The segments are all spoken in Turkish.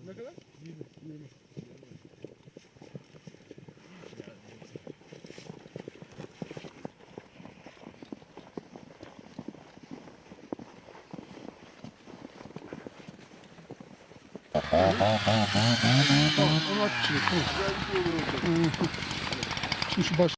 Ne kadar? 20. Tamam, onu at içine. Tamam. Şimdi şu baş...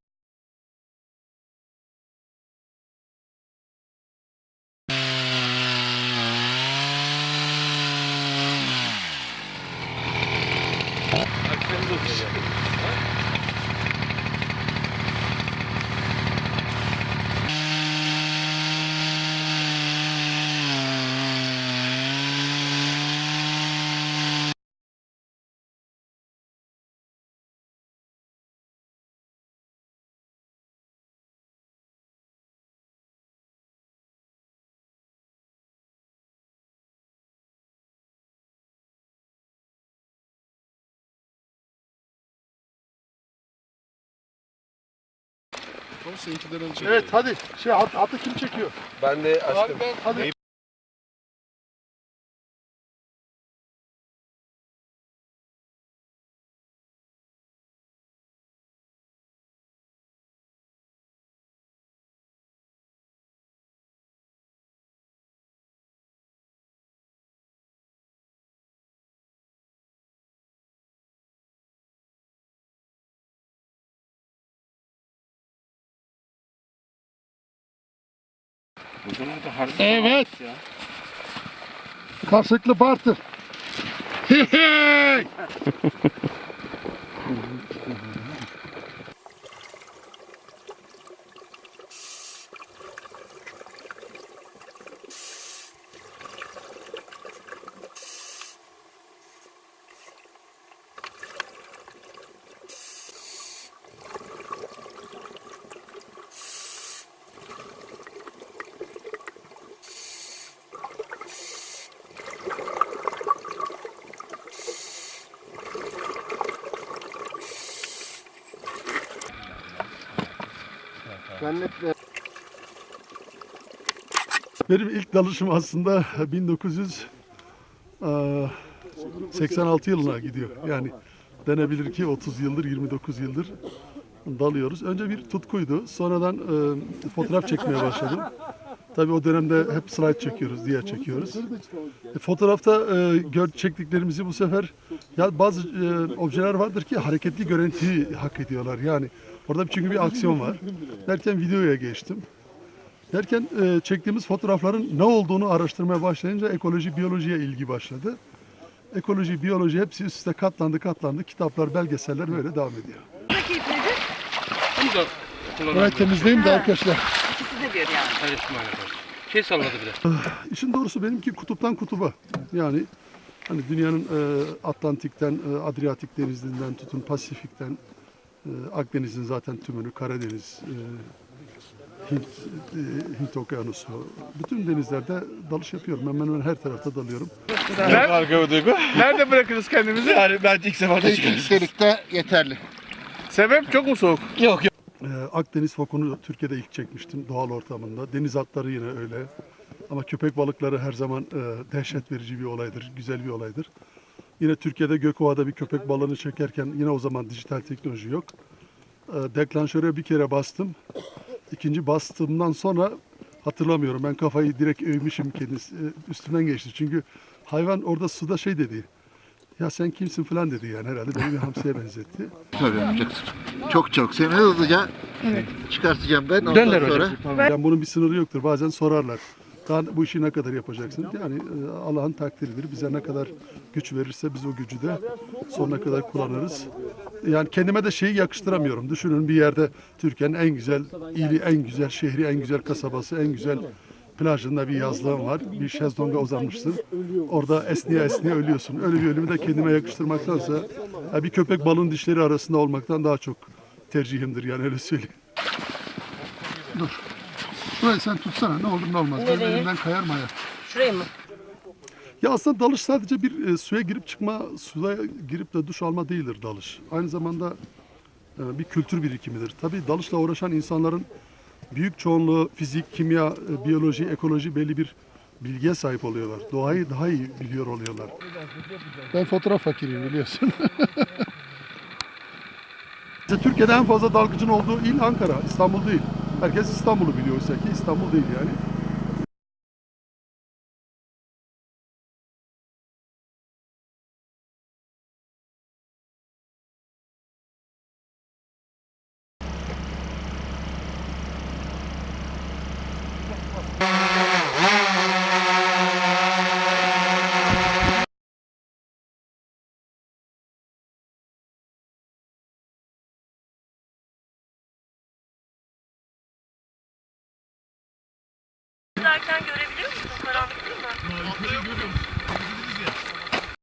Evet hadi. Atı kim çekiyor? Ben de açtım. Hadi. Evet. Karşılıklı bartır. Hey! Benim ilk dalışım aslında 1986 yılına gidiyor. Yani denebilir ki 30 yıldır, 29 yıldır dalıyoruz. Önce bir tutkuydu. Sonradan fotoğraf çekmeye başladım. Tabii o dönemde hep slide çekiyoruz, diğer çekiyoruz. Fotoğrafta çektiklerimizi bu sefer ya bazı objeler vardır ki hareketli görüntüyü hak ediyorlar. Yani orada çünkü bir aksiyon var. Derken videoya geçtim. Derken çektiğimiz fotoğrafların ne olduğunu araştırmaya başlayınca ekoloji, biyolojiye ilgi başladı. Ekoloji, biyoloji hepsi üst üste katlandı. Kitaplar, belgeseller böyle devam ediyor. Keyif nedir? Bunu da kullanabilirim. Evet, temizleyeyim de arkadaşlar. İkisi de bir yani. Karıştırma yapar. Şey salladı biraz. İşin doğrusu benimki kutuptan kutuba. Yani hani dünyanın Atlantik'ten, Adriyatik Denizi'nden tutun Pasifik'ten, Akdeniz'in zaten tümünü, Karadeniz, Hint Okyanusu, bütün denizlerde dalış yapıyorum. Hemen her tarafta dalıyorum. Nerede bırakırız kendimizi? Yani bence ilk seferde çıkarız. Delikte yeterli. Sebep çok mu soğuk? Yok. Akdeniz fokunu Türkiye'de ilk çekmiştim doğal ortamında. Deniz atları yine öyle. Ama köpek balıkları her zaman dehşet verici bir olaydır, güzel bir olaydır. Yine Türkiye'de Gökova'da bir köpek balığını çekerken yine o zaman dijital teknoloji yok. Deklanşöre bir kere bastım. İkinci bastığımdan sonra hatırlamıyorum. Ben kafayı direkt övmüşüm kendisi. Üstümden geçti. Çünkü hayvan orada suda şey dedi. Ya sen kimsin falan dedi yani herhalde beni bir hamsiye benzetti. Tabii yapacaksın. Çok seni hızlıca çıkartacağım ben. Ondan sonra Yani bunun bir sınırı yoktur. Bazen sorarlar. Daha bu işi ne kadar yapacaksın? Yani Allah'ın takdiridir. Bize ne kadar güç verirse biz o gücü de sonuna kadar kullanırız. Yani kendime de şeyi yakıştıramıyorum. Düşünün bir yerde Türkiye'nin en güzel ili, en güzel şehri, en güzel kasabası, en güzel plajında bir yazlığın var. Bir şezlonga uzanmışsın. Orada esniye ölüyorsun. Öyle bir ölümü de kendime yakıştırmaktansa bir köpek balığın dişleri arasında olmaktan daha çok tercihimdir yani öyle söyleyeyim. Dur. Burayı sen tutsana ne olur ne olmaz. Benim elimden kayar mı ayak? Şurayı mı? Ya aslında dalış sadece bir suya girip çıkma, suya girip de duş alma değildir dalış. Aynı zamanda bir kültür birikimidir. Tabii dalışla uğraşan insanların büyük çoğunluğu fizik, kimya, biyoloji, ekoloji belli bir bilgiye sahip oluyorlar. Doğayı daha iyi biliyor oluyorlar. Ben fotoğraf fakiriyim biliyorsun. İşte Türkiye'de en fazla dalgıcın olduğu il Ankara, İstanbul değil. Herkes İstanbul'u biliyor oysa ki İstanbul değil yani. Derken göre